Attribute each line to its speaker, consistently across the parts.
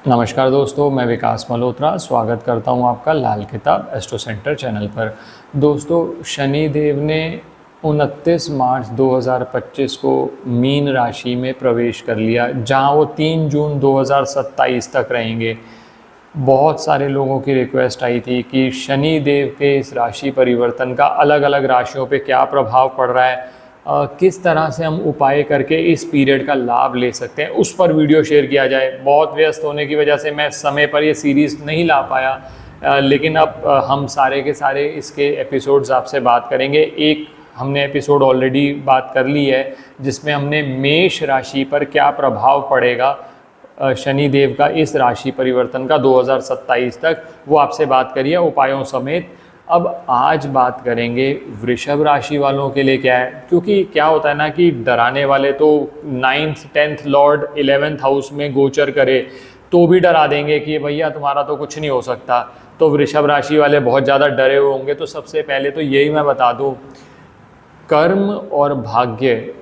Speaker 1: नमस्कार दोस्तों, मैं विकास मल्होत्रा स्वागत करता हूं आपका लाल किताब एस्ट्रो सेंटर चैनल पर। दोस्तों, शनि देव ने 29 मार्च 2025 को मीन राशि में प्रवेश कर लिया, जहां वो 3 जून 2027 तक रहेंगे। बहुत सारे लोगों की रिक्वेस्ट आई थी कि शनि देव के इस राशि परिवर्तन का अलग अलग राशियों पे क्या प्रभाव पड़ रहा है, किस तरह से हम उपाय करके इस पीरियड का लाभ ले सकते हैं, उस पर वीडियो शेयर किया जाए। बहुत व्यस्त होने की वजह से मैं समय पर ये सीरीज़ नहीं ला पाया, लेकिन अब हम सारे के सारे इसके एपिसोड्स आपसे बात करेंगे। एक हमने एपिसोड ऑलरेडी बात कर ली है जिसमें हमने मेष राशि पर क्या प्रभाव पड़ेगा शनि देव का इस राशि परिवर्तन का 2027 तक, वो आपसे बात करिए उपायों समेत। अब आज बात करेंगे वृषभ राशि वालों के लिए क्या है, क्योंकि क्या होता है ना कि डराने वाले तो 9th 10th Lord 11th house में गोचर करे तो भी डरा देंगे कि भैया तुम्हारा तो कुछ नहीं हो सकता। तो वृषभ राशि वाले बहुत ज़्यादा डरे हुए होंगे। तो सबसे पहले तो यही मैं बता दूं, कर्म और भाग्य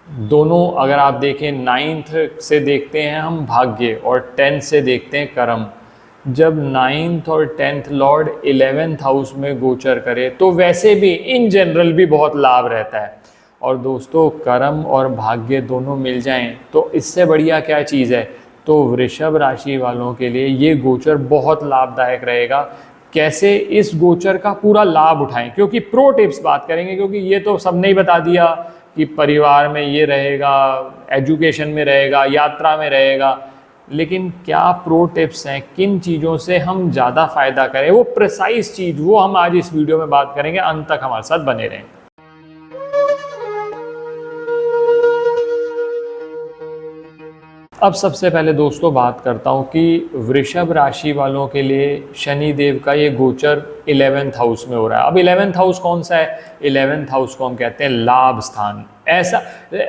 Speaker 1: दोनों अगर आप देखें, 9th से देखते हैं हम भाग्य और 10th से देखते हैं कर्म। जब 9th और 10th लॉर्ड 11th हाउस में गोचर करे तो वैसे भी इन जनरल भी बहुत लाभ रहता है। और दोस्तों, कर्म और भाग्य दोनों मिल जाएं तो इससे बढ़िया क्या चीज़ है। तो वृषभ राशि वालों के लिए ये गोचर बहुत लाभदायक रहेगा। कैसे इस गोचर का पूरा लाभ उठाएं, क्योंकि प्रो टिप्स बात करेंगे, क्योंकि ये तो सबने ही बता दिया कि परिवार में ये रहेगा, एजुकेशन में रहेगा, यात्रा में रहेगा, लेकिन क्या प्रो टिप्स हैं, किन चीज़ों से हम ज़्यादा फ़ायदा करें, वो प्रिसाइज चीज़ वो हम आज इस वीडियो में बात करेंगे। अंत तक हमारे साथ बने रहें। अब सबसे पहले दोस्तों बात करता हूँ कि वृषभ राशि वालों के लिए शनि देव का ये गोचर 11th हाउस में हो रहा है। अब 11th हाउस कौन सा है? 11th हाउस को हम कहते हैं लाभ स्थान। ऐसा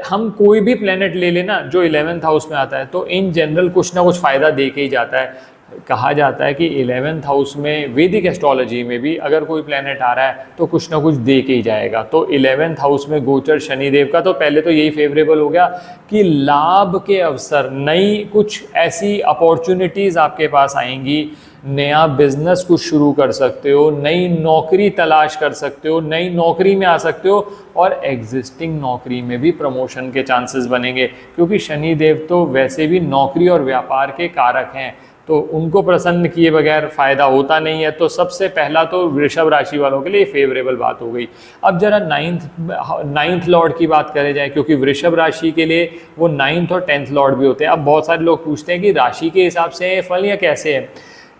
Speaker 1: हम कोई भी प्लेनेट ले लेना जो 11th हाउस में आता है तो इन जनरल कुछ ना कुछ फ़ायदा दे के ही जाता है। कहा जाता है कि 11th हाउस में वैदिक एस्ट्रोलॉजी में भी अगर कोई प्लेनेट आ रहा है तो कुछ ना कुछ दे के ही जाएगा। तो 11th हाउस में गोचर शनि देव का तो पहले तो यही फेवरेबल हो गया कि लाभ के अवसर, नई कुछ ऐसी अपॉर्चुनिटीज़ आपके पास आएंगी, नया बिजनेस कुछ शुरू कर सकते हो, नई नौकरी तलाश कर सकते हो, नई नौकरी में आ सकते हो और एग्जिस्टिंग नौकरी में भी प्रमोशन के चांसेस बनेंगे, क्योंकि शनि देव तो वैसे भी नौकरी और व्यापार के कारक हैं, तो उनको प्रसन्न किए बगैर फ़ायदा होता नहीं है। तो सबसे पहला तो वृषभ राशि वालों के लिए फेवरेबल बात हो गई। अब जरा 9th लॉर्ड की बात करें जाए, क्योंकि वृषभ राशि के लिए वो 9th और 10th लॉर्ड भी होते हैं। अब बहुत सारे लोग पूछते हैं कि राशि के हिसाब से है फल या कैसे है।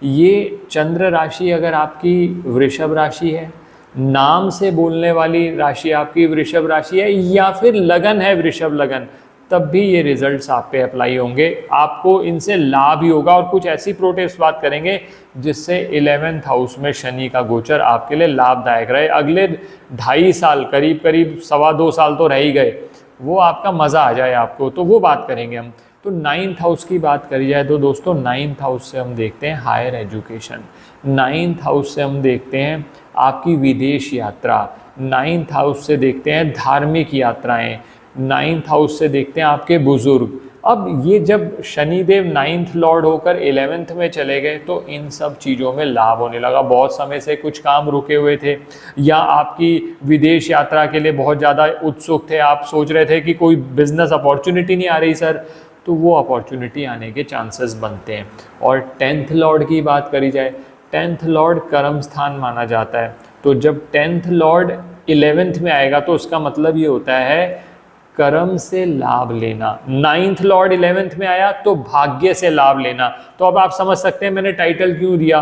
Speaker 1: ये चंद्र राशि अगर आपकी वृषभ राशि है, नाम से बोलने वाली राशि आपकी वृषभ राशि है, या फिर लगन है वृषभ लगन, तब भी ये रिजल्ट्स आप पे अप्लाई होंगे। आपको इनसे लाभ ही होगा। और कुछ ऐसी प्रो टिप्स बात करेंगे जिससे 11th हाउस में शनि का गोचर आपके लिए लाभदायक रहे। अगले 2.5 साल, करीब करीब 2.25 साल तो रह ही गए, वो आपका मज़ा आ जाए आपको, तो वो बात करेंगे हम। तो 9th हाउस की बात करी जाए तो दोस्तों 9th हाउस से हम देखते हैं हायर एजुकेशन, 9th हाउस से हम देखते हैं आपकी विदेश यात्रा, 9th हाउस से देखते हैं धार्मिक यात्राएं, 9th हाउस से देखते हैं आपके बुजुर्ग। अब ये जब शनिदेव 9th लॉर्ड होकर 11th में चले गए तो इन सब चीज़ों में लाभ होने लगा। बहुत समय से कुछ काम रुके हुए थे, या आपकी विदेश यात्रा के लिए बहुत ज़्यादा उत्सुक थे, आप सोच रहे थे कि कोई बिजनेस अपॉर्चुनिटी नहीं आ रही सर, तो वो अपॉर्चुनिटी आने के चांसेस बनते हैं। और 10th लॉर्ड की बात करी जाए, 10th लॉर्ड कर्म स्थान माना जाता है। तो जब 10th लॉर्ड 11th में आएगा तो उसका मतलब ये होता है कर्म से लाभ लेना। 9th लॉर्ड 11th में आया तो भाग्य से लाभ लेना। तो अब आप समझ सकते हैं मैंने टाइटल क्यों दिया।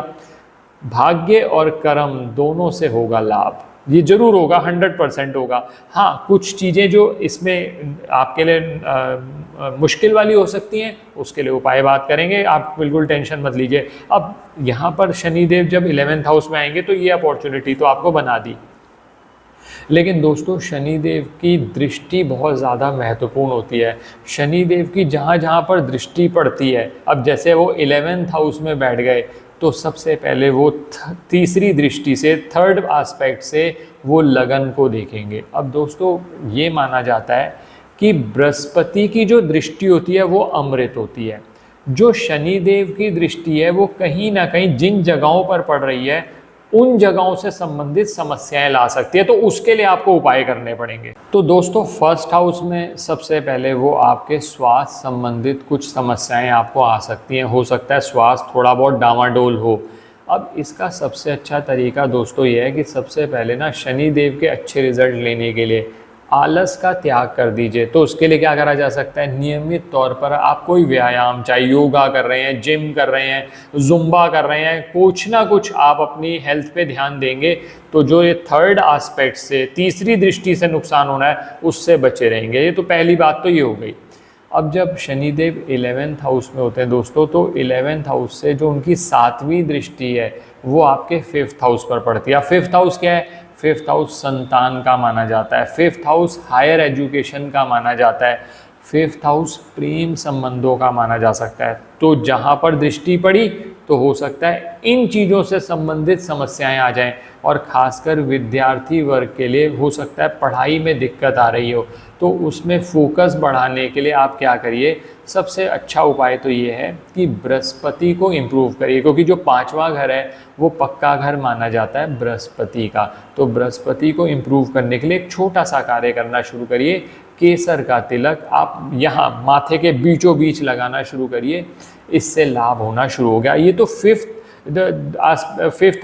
Speaker 1: भाग्य और कर्म दोनों से होगा लाभ, ये जरूर होगा, 100% होगा। हाँ, कुछ चीज़ें जो इसमें आपके लिए मुश्किल वाली हो सकती हैं, उसके लिए उपाय बात करेंगे, आप बिल्कुल टेंशन मत लीजिए। अब यहाँ पर शनिदेव जब 11th हाउस में आएंगे तो ये अपॉर्चुनिटी तो आपको बना दी, लेकिन दोस्तों शनिदेव की दृष्टि बहुत ज़्यादा महत्वपूर्ण होती है। शनिदेव की जहाँ जहाँ पर दृष्टि पड़ती है, अब जैसे वो 11th हाउस में बैठ गए तो सबसे पहले वो तीसरी दृष्टि से, थर्ड एस्पेक्ट से वो लगन को देखेंगे। अब दोस्तों ये माना जाता है कि बृहस्पति की जो दृष्टि होती है वो अमृत होती है, जो शनिदेव की दृष्टि है वो कहीं ना कहीं जिन जगहों पर पड़ रही है उन जगहों से संबंधित समस्याएं ला सकती है, तो उसके लिए आपको उपाय करने पड़ेंगे। तो दोस्तों फर्स्ट हाउस में सबसे पहले वो आपके स्वास्थ्य संबंधित कुछ समस्याएं आपको आ सकती हैं। हो सकता है स्वास्थ्य थोड़ा बहुत डामाडोल हो। अब इसका सबसे अच्छा तरीका दोस्तों ये है कि सबसे पहले ना शनिदेव के अच्छे रिजल्ट लेने के लिए आलस का त्याग कर दीजिए। तो उसके लिए क्या करा जा सकता है, नियमित तौर पर आप कोई व्यायाम, चाहे योगा कर रहे हैं, जिम कर रहे हैं, जुम्बा कर रहे हैं, कुछ ना कुछ आप अपनी हेल्थ पे ध्यान देंगे तो जो ये थर्ड एस्पेक्ट से, तीसरी दृष्टि से नुकसान होना है उससे बचे रहेंगे। ये तो पहली बात तो ये हो गई। अब जब शनिदेव 11th हाउस में होते हैं दोस्तों, तो 11th हाउस से जो उनकी 7वीं दृष्टि है वो आपके 5th हाउस पर पड़ती है। 5th हाउस क्या है? 5th हाउस संतान का माना जाता है। 5th हाउस हायर एजुकेशन का माना जाता है। 5th हाउस प्रेम संबंधों का माना जा सकता है। तो जहाँ पर दृष्टि पड़ी तो हो सकता है इन चीज़ों से संबंधित समस्याएं आ जाएं, और ख़ासकर विद्यार्थी वर्ग के लिए हो सकता है पढ़ाई में दिक्कत आ रही हो, तो उसमें फोकस बढ़ाने के लिए आप क्या करिए, सबसे अच्छा उपाय तो ये है कि बृहस्पति को इम्प्रूव करिए, क्योंकि जो 5वां घर है वो पक्का घर माना जाता है बृहस्पति का। तो बृहस्पति को इम्प्रूव करने के लिए एक छोटा सा कार्य करना शुरू करिए। केसर का तिलक आप यहाँ माथे के बीचों बीच लगाना शुरू करिए, इससे लाभ होना शुरू हो गया। ये तो 5th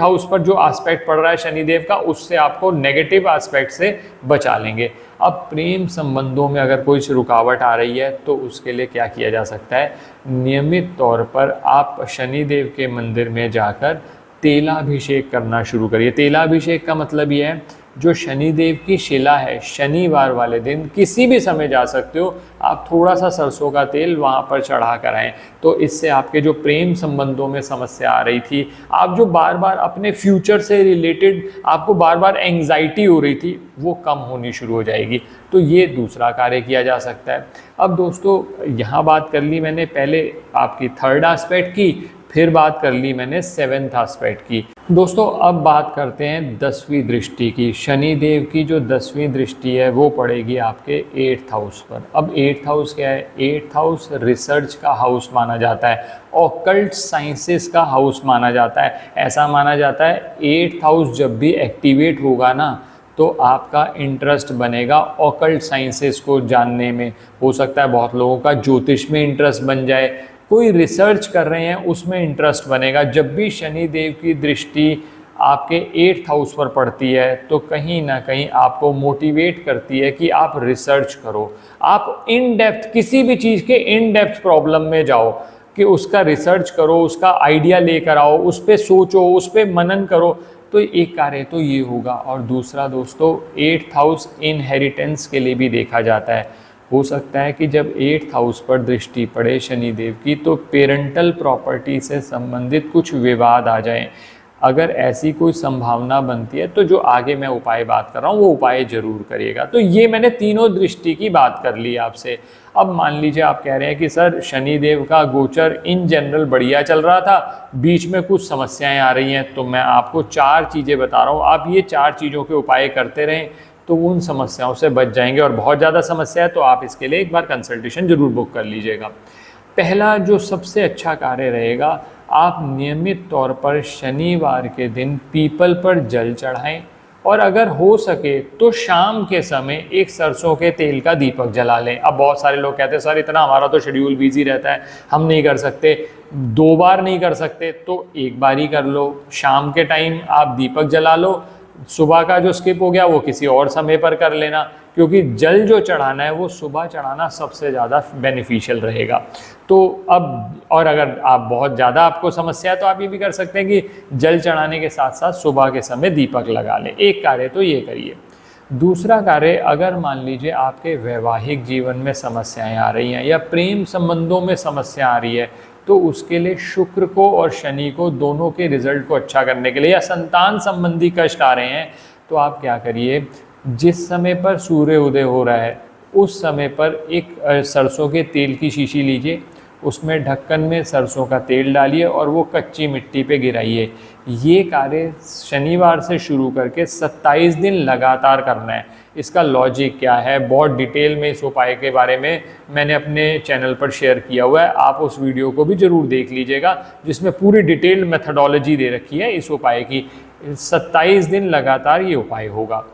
Speaker 1: हाउस पर जो एस्पेक्ट पड़ रहा है शनिदेव का, उससे आपको नेगेटिव एस्पेक्ट से बचा लेंगे। अब प्रेम संबंधों में अगर कोई रुकावट आ रही है तो उसके लिए क्या किया जा सकता है, नियमित तौर पर आप शनिदेव के मंदिर में जाकर तेलाभिषेक करना शुरू करिए। तेलाभिषेक का मतलब ये है, जो शनिदेव की शिला है, शनिवार वाले दिन किसी भी समय जा सकते हो, आप थोड़ा सा सरसों का तेल वहाँ पर चढ़ा कर आएँ। तो इससे आपके जो प्रेम संबंधों में समस्या आ रही थी, आप जो बार बार अपने फ्यूचर से रिलेटेड आपको बार बार एंग्जाइटी हो रही थी, वो कम होनी शुरू हो जाएगी। तो ये दूसरा कार्य किया जा सकता है। अब दोस्तों यहाँ बात कर ली मैंने पहले आपकी थर्ड एस्पेक्ट की, फिर बात कर ली मैंने 7th एस्पेक्ट की। दोस्तों अब बात करते हैं 10वीं दृष्टि की। शनिदेव की जो 10वीं दृष्टि है वो पड़ेगी आपके 8th हाउस पर। अब 8th हाउस क्या है? 8th हाउस रिसर्च का हाउस माना जाता है, ऑकल्ट साइंसेस का हाउस माना जाता है। ऐसा माना जाता है 8th हाउस जब भी एक्टिवेट होगा ना, तो आपका इंटरेस्ट बनेगा ऑकल्ट साइंसेस को जानने में। हो सकता है बहुत लोगों का ज्योतिष में इंटरेस्ट बन जाए, कोई रिसर्च कर रहे हैं उसमें इंटरेस्ट बनेगा। जब भी शनिदेव की दृष्टि आपके 8th हाउस पर पड़ती है तो कहीं ना कहीं आपको मोटिवेट करती है कि आप रिसर्च करो, आप इन डेप्थ किसी भी चीज़ के इन डेप्थ प्रॉब्लम में जाओ, कि उसका रिसर्च करो, उसका आइडिया लेकर आओ, उस पर सोचो, उस पर मनन करो। तो एक कार्य तो ये होगा। और दूसरा दोस्तों 8th हाउस इनहेरिटेंस के लिए भी देखा जाता है। हो सकता है कि जब 8th हाउस पर दृष्टि पड़े शनिदेव की, तो पेरेंटल प्रॉपर्टी से संबंधित कुछ विवाद आ जाएं। अगर ऐसी कोई संभावना बनती है तो जो आगे मैं उपाय बात कर रहा हूँ वो उपाय जरूर करिएगा। तो ये मैंने तीनों दृष्टि की बात कर ली आपसे। अब मान लीजिए आप कह रहे हैं कि सर शनिदेव का गोचर इन जनरल बढ़िया चल रहा था, बीच में कुछ समस्याएं आ रही हैं, तो मैं आपको 4 चीज़ें बता रहा हूँ, आप ये 4 चीज़ों के उपाय करते रहें तो उन समस्याओं से बच जाएंगे। और बहुत ज़्यादा समस्या है तो आप इसके लिए एक बार कंसल्टेशन ज़रूर बुक कर लीजिएगा। पहला जो सबसे अच्छा कार्य रहेगा, आप नियमित तौर पर शनिवार के दिन पीपल पर जल चढ़ाएं, और अगर हो सके तो शाम के समय एक सरसों के तेल का दीपक जला लें। अब बहुत सारे लोग कहते हैं सर इतना हमारा तो शेड्यूल बिजी रहता है, हम नहीं कर सकते, 2 बार नहीं कर सकते तो एक बार ही कर लो। शाम के टाइम आप दीपक जला लो, सुबह का जो स्किप हो गया वो किसी और समय पर कर लेना, क्योंकि जल जो चढ़ाना है वो सुबह चढ़ाना सबसे ज़्यादा बेनिफिशियल रहेगा। तो अब और अगर आप बहुत ज़्यादा आपको समस्या है तो आप ये भी कर सकते हैं कि जल चढ़ाने के साथ साथ सुबह के समय दीपक लगा लें। एक कार्य तो ये करिए। दूसरा कार्य, अगर मान लीजिए आपके वैवाहिक जीवन में समस्याएं आ रही हैं या प्रेम संबंधों में समस्या आ रही है, तो उसके लिए शुक्र को और शनि को, दोनों के रिजल्ट को अच्छा करने के लिए, या संतान संबंधी कष्ट आ रहे हैं तो आप क्या करिए, जिस समय पर सूर्य उदय हो रहा है उस समय पर एक सरसों के तेल की शीशी लीजिए, उसमें ढक्कन में सरसों का तेल डालिए और वो कच्ची मिट्टी पे गिराइए। ये कार्य शनिवार से शुरू करके 27 दिन लगातार करना है। इसका लॉजिक क्या है, बहुत डिटेल में इस उपाय के बारे में मैंने अपने चैनल पर शेयर किया हुआ है, आप उस वीडियो को भी ज़रूर देख लीजिएगा, जिसमें पूरी डिटेल मेथडोलॉजी दे रखी है इस उपाय की। 27 दिन लगातार ये उपाय होगा।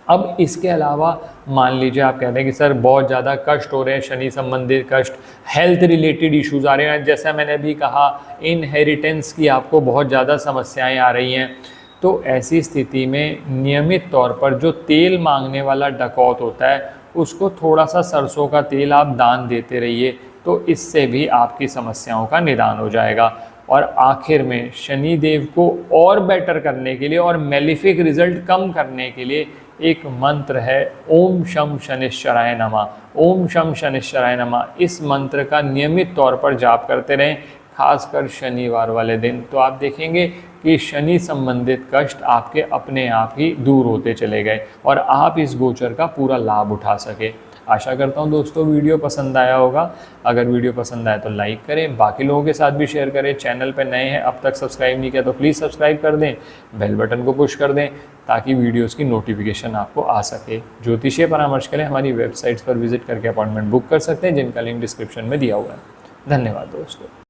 Speaker 1: अब इसके अलावा मान लीजिए आप कहते हैं कि सर बहुत ज़्यादा कष्ट हो रहे हैं, शनि संबंधित कष्ट, हेल्थ रिलेटेड इश्यूज आ रहे हैं, जैसा मैंने अभी कहा इनहेरिटेंस की आपको बहुत ज़्यादा समस्याएं आ रही हैं, तो ऐसी स्थिति में नियमित तौर पर जो तेल मांगने वाला डकौत होता है उसको थोड़ा सा सरसों का तेल आप दान देते रहिए, तो इससे भी आपकी समस्याओं का निदान हो जाएगा। और आखिर में शनि देव को और बेटर करने के लिए और मेलिफिक रिजल्ट कम करने के लिए एक मंत्र है, ओम शम शनिश्चराय नमः। ओम शम शनिश्चराय नमः, इस मंत्र का नियमित तौर पर जाप करते रहें, खासकर शनिवार वाले दिन, तो आप देखेंगे कि शनि संबंधित कष्ट आपके अपने आप ही दूर होते चले गए और आप इस गोचर का पूरा लाभ उठा सके। आशा करता हूँ दोस्तों वीडियो पसंद आया होगा। अगर वीडियो पसंद आया तो लाइक करें, बाकी लोगों के साथ भी शेयर करें। चैनल पर नए हैं, अब तक सब्सक्राइब नहीं किया तो प्लीज़ सब्सक्राइब कर दें, बेल बटन को पुश कर दें ताकि वीडियोस की नोटिफिकेशन आपको आ सके। ज्योतिषीय परामर्श के लिए हमारी वेबसाइट्स पर विजिट करके अपॉइंटमेंट बुक कर सकते हैं, जिनका लिंक डिस्क्रिप्शन में दिया हुआ है। धन्यवाद दोस्तों।